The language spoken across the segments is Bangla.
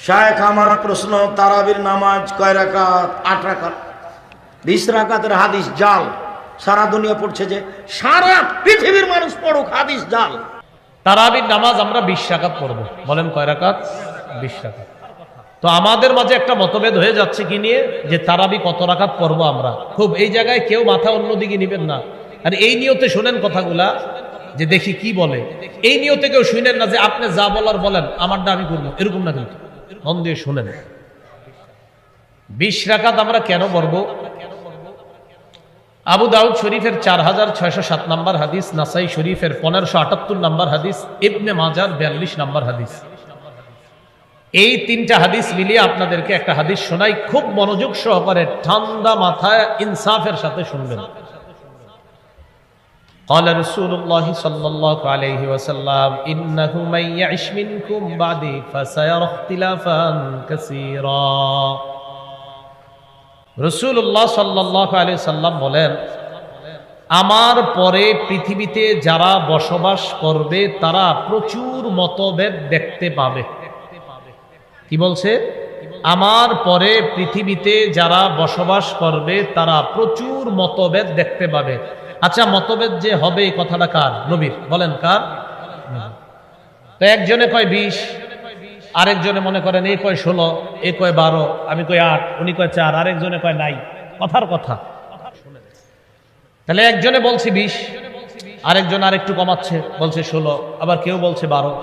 শায়েখ আমার প্রশ্ন, তারাবির নামাজ কয় রাকাত? 8 রাকাত। 20 রাকাতের হাদিস জাল, সারা দুনিয়া পড়ছে, যে সারা পৃথিবীর মানুষ পড়ুক, হাদিস জাল। তারাবির নামাজ আমরা 20 রাকাত পড়ব। বলেন কয় রাকাত? 20 রাকাত। তো আমাদের মাঝে একটা মতভেদ হয়ে যাচ্ছে কি নিয়ে, যে তারাবি কত রাকাত পড়ব আমরা। খুব এই জায়গায় কেউ মাথা অন্যদিকে নিবেন না, আর এই নিয়তে শুনেন কথাগুলা, যে দেখি কি বলে। এই নিয়তে কেউ শুনেন না যে আপনি যা বলার বলেন, আমারটা আমি করবো, এরকম না। কিন্তু মন দিয়ে শুনেন, 20 রাকাত আমরা কেন পড়ব? আবু দাউদ শরীফের 4607 নম্বর হাদিস, নাসাই শরীফের 1578 নম্বর হাদিস, ইবনে মাজার 42 নম্বর হাদিস। এই 3টা হাদিস মিলিয়ে আপনাদেরকে একটা হাদিস শোনাই, খুব মনোযোগ সহকারে ঠান্ডা মাথায় ইনসাফের সাথে শুনবেন। قال رسول الله صلى الله عليه وسلم إنه من يعش منكم بعدي فسيرى اختلافا كثيرا। রাসূলুল্লাহ সাল্লাল্লাহু আলাইহি সাল্লাম বলেন, আমার পরে পৃথিবীতে যারা বসবাস করবে তারা প্রচুর মতভেদ দেখতে পাবে। কি বলছে? আমার পরে পৃথিবীতে যারা বসবাস করবে তারা প্রচুর মতভেদ দেখতে পাবে। আচ্ছা, মতভেদ যে হবে এই কথাটা কার? নবীর। বলেন কার? তো একজনে কয় 20, আরেকজনে মনে করেন এই কয় 16, এ কয় 12, আমি কয় 8, উনি কয় 4, আরেকজনে কয় নাই। কথার কথা। তাহলে একজনে বলছে 20, আরেকজন আরেকটু কমাচ্ছে, বলছে 16, আবার কেউ বলছে 12,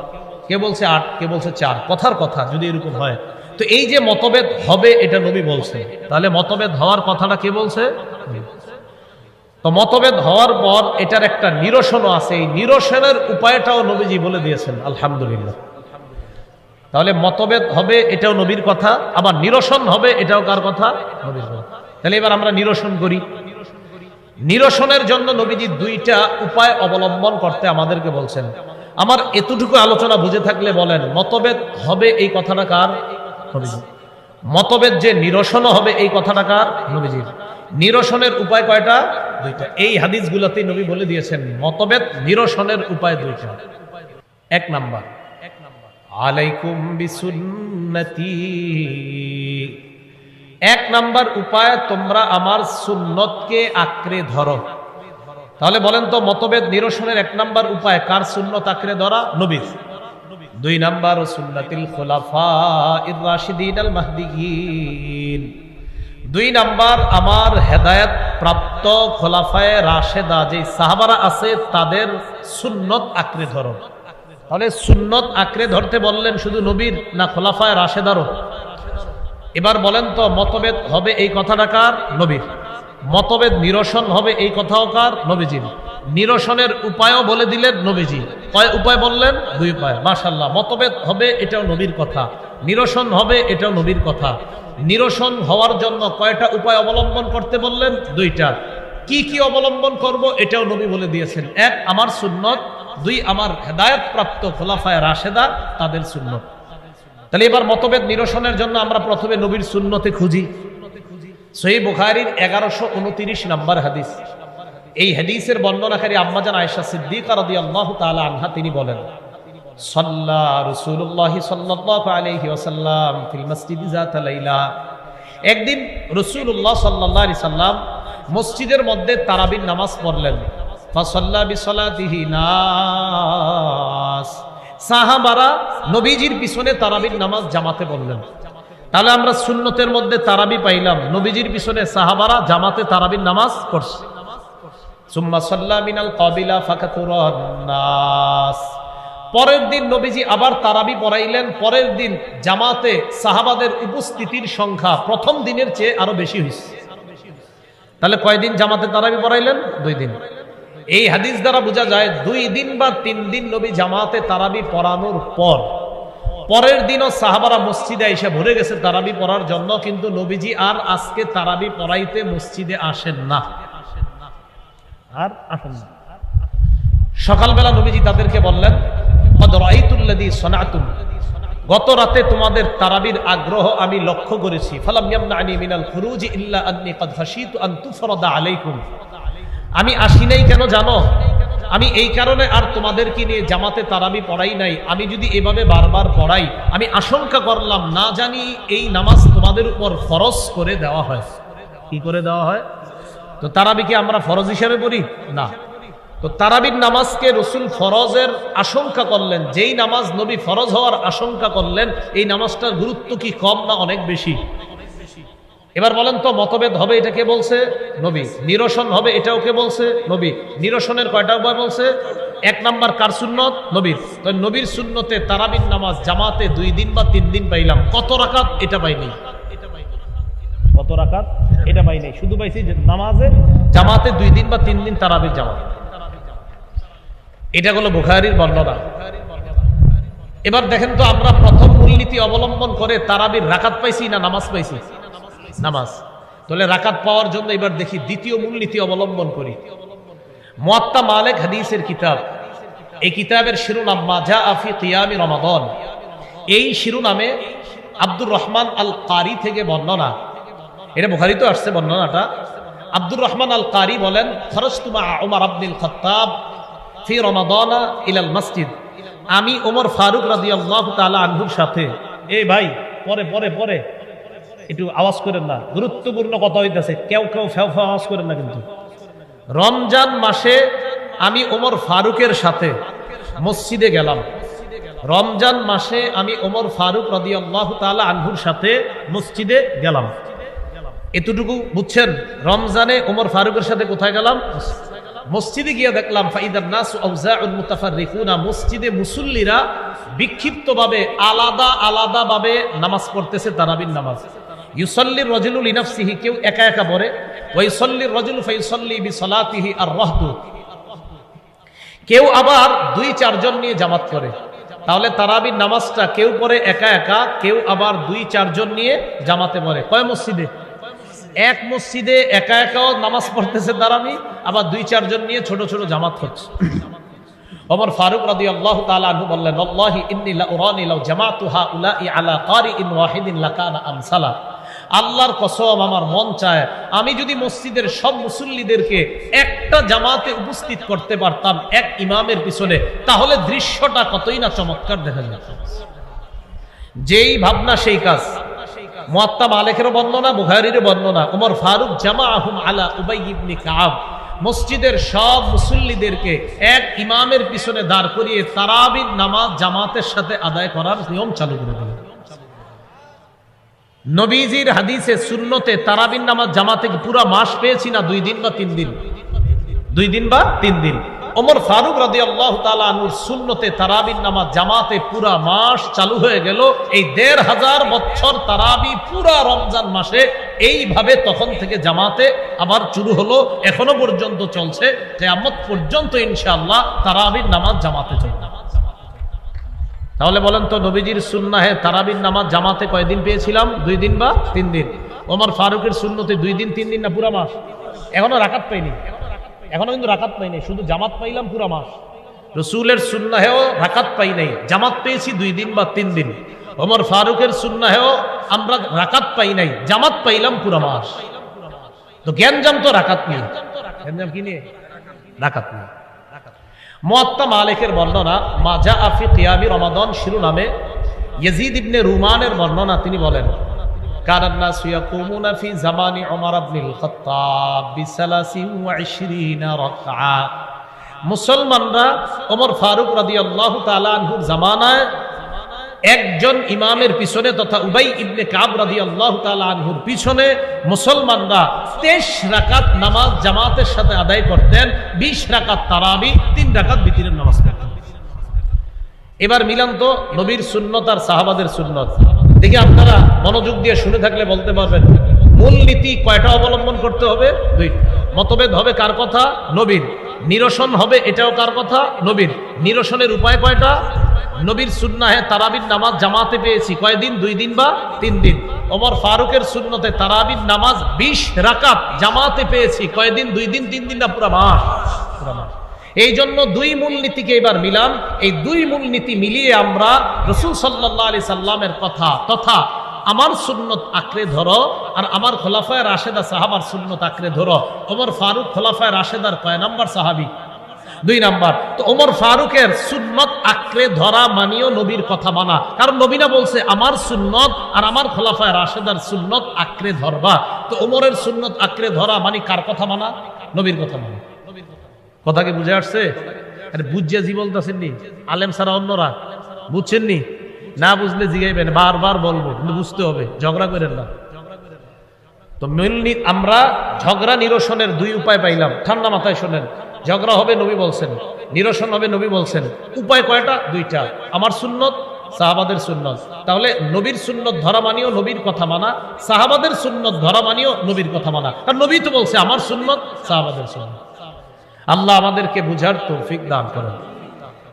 কেউ বলছে 8, কেউ বলছে 4। কথার কথা যদি এরকম হয়, তো এই যে মতভেদ হবে এটা নবী বলছে। তাহলে মতভেদ হওয়ার কথাটা কে বলছে? তো মতভেদ হওয়ার পর এটার একটা নিরসনও আছে, এই নিরসনের উপায়টাও নবীজি বলে দিয়েছেন। আলহামদুলিল্লাহ। তাহলে মতভেদ হবে এটাও নবীর কথা, আবার নিরসন হবে এটাও কার কথা? নবীর কথা। তাহলে এবার আমরা নিরসন করি। নিরসনের জন্য নবীজি 2টা উপায় অবলম্বন করতে আমাদেরকে বলছেন। আমার এতটুকু আলোচনা বুঝে থাকলে বলেন, মতভেদ হবে এই কথাটা কার? নবীজি। মতভেদ যে নিরসন হবে এই কথাটা কার? নবীজির। নিরসনের উপায় কয়টা? 2টা। এই হাদিসগুলোতেই নবী বলে দিয়েছেন মতভেদ নিরসনের উপায় 2টা। 1 নাম্বার, আলাইকুম বিসুন্নতি। 1 নাম্বার উপায়, তোমরা আমার সুন্নতকে আঁকড়ে ধরো। তাহলে বলেন তো, মতভেদ নিরসনের 1 নাম্বার উপায় কার সুন্নত আঁকড়ে ধরা? নবীর। 2 নাম্বার, সুন্নাতিল খুলাফায়ে রাশিদিন আল মাহদিয়িন। 2 নাম্বার, আমার হেদায়েত প্রাপ্ত খোলাফায়ে রাশেদা যে সাহাবারা আছে তাদের সুন্নত আঁকড়ে ধরো। তাহলে সুন্নত আঁকড়ে ধরতে বললেন শুধু নবীর, না খোলাফায়ে রাশেদারও? এবার বলেন তো, মতভেদ হবে এই কথাটা কার? নবীর। মতভেদ নিরসন হবে এই কথাও কার? নবীজির। নিরসনের উপায়ও বলে দিলেন নবীজি। কয় উপায় বললেন? 2 উপায়। মাশাআল্লাহ। মতভেদ হবে এটাও নবীর কথা, নিরসন হবে এটাও নবীর কথা। নিরসন হওয়ার জন্য কয়টা উপায় অবলম্বন করতে বললেন? 2টা। কি কি অবলম্বন করব এটাও নবী বলে দিয়েছেন। 1, আমার সুন্নত। 2, আমার হেদায়েত প্রাপ্ত খোলাফায়ে রাশেদা তাদের সুন্নত। তাহলে এবার মতভেদ নিরসনের জন্য আমরা প্রথমে নবীর সুন্নতে খুঁজি। সহিহ বুখারীর 1129 নম্বর হাদিস। এই হাদিসের বর্ণনাকারী আম্মাজান আয়েশা সিদ্দিকা রাদিয়াল্লাহু তাআলা আনহা তিনি বলেন, সাল্লা রাসূলুল্লাহ সাল্লাল্লাহু আলাইহি ওয়াসাল্লাম ফিল মসজিদি যাতা লাইলা। একদিন রাসূলুল্লাহ সাল্লাল্লাহু আলাইহি সাল্লাম মসজিদের মধ্যে তারাবির নামাজ পড়লেন। ফাসাল্লা বিসলাতিহি নাস। সাহাবারা নবীজির পিছনে তারাবির নামাজ জামাতে পড়লেন। তাহলে আমরা সুন্নতের মধ্যে তারাবি পাইলাম, নবীজির পিছনে সাহাবারা জামাতে তারাবির নামাজ পড়ছে। সুম্মা সাল্লা মিনাল কাবিলা ফাকাতুরান নাস। পরের দিন নবীজি আবার তারাবি পড়াইলেন। পরের দিন জামাতে সাহাবাদের উপস্থিতির সংখ্যা প্রথম দিনের চেয়ে আরো বেশি হয়েছে। তাহলে কয়দিন জামাতে তারাবি পড়াইলেন? 2 দিন। এই হাদিস দ্বারা বোঝা যায় 2 দিন বা 3 দিন নবী জামাতে তারাবি পড়ানোর পর পরের দিনও সাহাবারা মসজিদে এসে ভরে গেছে তারাবি পড়ার জন্য, কিন্তু নবীজি আর আজকে তারাবি পড়াইতে মসজিদে আসেন না, আর আসেন না। সকালবেলা নবীজি তাদেরকে বললেন, কদ রাআইতুল্লাযী সানাতুম। গত রাতে তোমাদের তারাবির আগ্রহ আমি লক্ষ্য করেছি। ফালাম ইয়ামনানি মিনাল খুরুজি ইল্লা আন্নী কদ খাশিতু আন তুফরাদা আলাইকুম। আমি আসি নাই কেন জানো? আমি এই কারণে আর তোমাদেরকে নিয়ে জামাতে তারাবি পড়াই নাই। আমি যদি এভাবে বারবার পড়াই, আমি আশঙ্কা করলাম না জানি এই নামাজ তোমাদের উপর ফরজ করে দেওয়া হয়। কি করে দেওয়া হয়? তো তারাবি কি আমরা ফরজ হিসেবে পড়ি না? তো তারাবির নামাজকে রসুল ফরজের আশঙ্কা করলেন। যেই নামাজ নবী ফরজ হওয়ার আশঙ্কা করলেন, এই নামাজটার গুরুত্ব কি কম না অনেক বেশি? এবার বলেন তো, মতভেদ হবে এটা কে বলছে? নবী। নিরসন হবে এটাও কে বলছে? নবী। নিরসনের কয়টা উপায় বলছে? 1 নাম্বার কার সুন্নত? নবীর। তো নবীর সুন্নতে তারাবির নামাজ জামাতে 2 দিন বা 3 দিন পাইলাম। কত রাকাত? এটা পাইনি। কত রাকাত? এটা পাইনি। শুধু পাইছি যে নামাজে জামাতে 2 দিন বা 3 দিন তারাবির জামাত। এটা হলো বুখারীর বর্ণনা। এবার দেখেন তো, আমরা প্রথম মূলনীতি অবলম্বন করে তারাবির রাকাত পাইছি না নামাজ পাইছি? নামাজ। তাহলে রাকাত পাওয়ার জন্য এবার দেখি দ্বিতীয় মূলনীতি অবলম্বন করি। মুয়াত্তা মালিক হাদিসের কিতাব, এই কিতাবের শিরোনাম মা জাআ ফি কিয়ামি রমাদান। এই শিরোনামে আব্দুর রহমান আল কারি থেকে বর্ণনা, এটা বুখারীতে আসছে বর্ণনাটা। আব্দুর রহমান আল কারি বলেন, খরজতু মা উমর ইবনুল খাত্তাব ফি রমাদান ইলাল মসজিদ। আমি ওমর ফারুক রাদিয়াল্লাহু তাআলা আনহুর সাথে, এই ভাই পরে পরে পরে একটু আওয়াজ করেন না, গুরুত্বপূর্ণ কথা হইতেছে, কেউ কেউ ফেউ ফেউ আওয়াজ করেন না কিন্তু। রমজান মাসে আমি ওমর ফারুকের সাথে মসজিদে গেলাম। রমজান মাসে আমি ওমর ফারুক রাদিয়াল্লাহু তাআলা আনহুর সাথে মসজিদে গেলাম। এতটুকু বুঝছেন? রমজানে ওমর ফারুকের সাথে কোথায় গেলাম? মসজিদে গিয়ে দেখলাম ফাইদান নাসু আউজাউল মুতাফাররিকুনা, মসজিদে মুসল্লিরা বিক্ষিপ্তভাবে আলাদা আলাদা ভাবে নামাজ পড়তেছে, তারাবির নামাজ। ইউসাল্লির রাজুলু লিনাফসিহি, কেউ একা একা পড়ে। ওয়া ইউসাল্লির রাজুলু ফায়ুসাল্লি বিসালাতিহি আর-রাহদু, কেউ আবার 2-4 জন নিয়ে জামাত করে। তাহলে তারাবির নামাজটা কেউ পড়ে একা একা, কেউ আবার 2-4 জন নিয়ে জামাতে পড়ে। কয় মসজিদে? এক মসজিদে একা একাও নামাজ পড়তেছে তারাবি, আবার 2-4 জন নিয়ে ছোট ছোট জামাত হচ্ছে। ওমর ফারুক রাদিয়াল্লাহু তাআলা আনহু বললেন, আল্লাহি ইন্নী লা উরানি লাউ জামাতু হাউলাই আলা কারিইন ওয়াহিদিন লাকানা আমসালা। আল্লাহর কসম, আমার মন চায় আমি যদি মসজিদের সব মুসল্লিদেরকে একটা জামাতে উপস্থিত করতে পারতাম এক ইমামের পিছনে, তাহলে দৃশ্যটা কতই না চমৎকার দেখা যেত। যেই ভাবনা সেই কাজ। মুয়াত্তা মালিকের বর্ণনা, বুখারীর বর্ণনা, ওমর ফারুক জামাআহুম আলা উবাই ইবনে কাব, মসজিদের সব মুসল্লিদেরকে এক ইমামের পিছনে দাঁড় করিয়ে তারাবির নামাজ জামাতের সাথে আদায় করার নিয়ম চালু করে দিলেন। নবীজির হাদিসে সুন্নতে তারাবির নামাজ জামাতে পুরা মাস পেয়েছি না 2 দিন বা 3 দিন? 2 দিন বা 3 দিন। ওমর ফারুক রাদিয়াল্লাহু তাআলা আনহুর সুন্নতে তারাবির নামাজ জামাতে পুরা মাস চালু হয়ে গেল। এই 1500 বছর তারাবি পুরা রমজান মাসে এইভাবে তখন থেকে জামাতে আবার শুরু হলো, এখনো পর্যন্ত চলছে, কিয়ামত পর্যন্ত ইনশাআল্লাহ তারাবির নামাজ জামাতে চলবে। তাহলে বলেন তো, নবীজির সুন্নাহে তারাবির নামাজ জামাতে কয়দিন পেয়েছিলাম? 2 দিন বা 3 দিন। ওমর ফারুকের সুন্নতে 2 দিন 3 দিন না পুরা মাস? এখনো রাকাত পাইনি, এখনো কিন্তু রাকাত পাই নাই, শুধু জামাত পাইলাম পুরা মাস। রসুলের সুন্নাহেও রাকাত পাই নাই, জামাত পেয়েছি 2 দিন বা 3 দিন। ওমর ফারুকের সুন্নাহেও আমরা রাকাত পাই নাই, জামাত পাইলাম পুরা মাস। তো জ্ঞানজাম তো রাকাত নেই, জ্ঞানজাম কি নিয়ে? রাকাত নেই। মুয়াত্তা মালিকের বর্ণনা মা জাআ ফি কিয়ামি রমাদান শিরোনামে ইয়াজিদ ইবনে রুমানের বর্ণনা। তিনি বলেন, কানান নাসু ইয়াকুমুনা ফি জামানি উমর ইবনুল খাত্তাব বি23 রাকআ। মুসলমানরা ওমর ফারুক রাদিয়াল্লাহু তাআলা আনহুর জামানায় একজন ইমামের পিছনে তথা উবাই ইবনে কাব রাদিয়াল্লাহু তাআলা আনহুর পিছনে মুসলমানরা 23 রাকাত নামাজ জামাতের সাথে আদায় করতেন, 20 রাকাত তারাবি, 3 রাকাত বিতরের নামাজ পড়তেন। এবার মিলান তো নবীর সুন্নত আর সাহাবাদের সুন্নত। দেখি আপনারা মনোযোগ দিয়ে শুনে থাকলে বলতে পারবেন মূল নীতি কয়টা অবলম্বন করতে হবে? 2। মতভেদ হবে কার কথা? নবীর। নিরসন হবে এটাও কার কথা? নবীর। নিরসনের উপায় কয়টা? নবীর সুন্নাহে তারাবির নামাজ জামাতে পেয়েছি কয়দিন? 2 দিন বা 3 দিন। ওমর ফারুকের সুন্নতে তারাবির নামাজ 20 রাকাত জামাতে পেয়েছি কয়দিন? 2 দিন 3 দিন না পুরা মাস? পুরা মাস। এই জন্য 2 মূলনীতিকে এবার মিলান। এই 2 মূলনীতি মিলিয়ে আমরা রাসূল সাল্লাল্লাহু আলাইহি সাল্লামের কথা তথা আমার সুন্নত আঁকড়ে ধরো, আর আমার খোলাফায়ে রাশেদা সাহাবার সুন্নত আঁকড়ে ধরো। ওমর ফারুক খোলাফায়ে রাশেদার কয় নাম্বার সাহাবী? দুই নাম্বার, তো ওমর ফারুকের সুন্নত আঁকড়ে ধরা মানিও নবীর কথা মানা, কারণ নবীনা বলছে আমার সুন্নত আর আমার খোলাফায়ে রাশেদার সুন্নত আঁকড়ে ধরবা। তো ওমরের সুন্নত আঁকড়ে ধরা মানে কার কথা মানা? নবীর কথা মানা। কথা কি বুঝে আসছে? আরে বুঝিয়া জি বলতেছেন নি, আলেম ছাড়া অন্যরা বুঝছেন নি? না বুঝলে জিগাইবেন, বারবার বলবো, কিন্তু বুঝতে হবে, ঝগড়া করেন না। তো মেনলি আমরা ঝগড়া নিরসনের দুই উপায় পাইলাম। ঠান্ডা মাথায় শোনেন, ঝগড়া হবে নবী বলছেন, নিরসন হবে নবী বলছেন। উপায় কয়টা? দুইটা, আমার সুন্নত, সাহাবাদের সুন্নত। তাহলে নবীর সুন্নত ধরা মানিও নবীর কথা মানা, সাহাবাদের সুন্নত ধরা মানিও নবীর কথা মানা। আর নবী তো বলছে আমার সুন্নত, সাহাবাদের সুন্নত। আল্লাহ আমাদেরকে বুঝার তৌফিক দান করেন।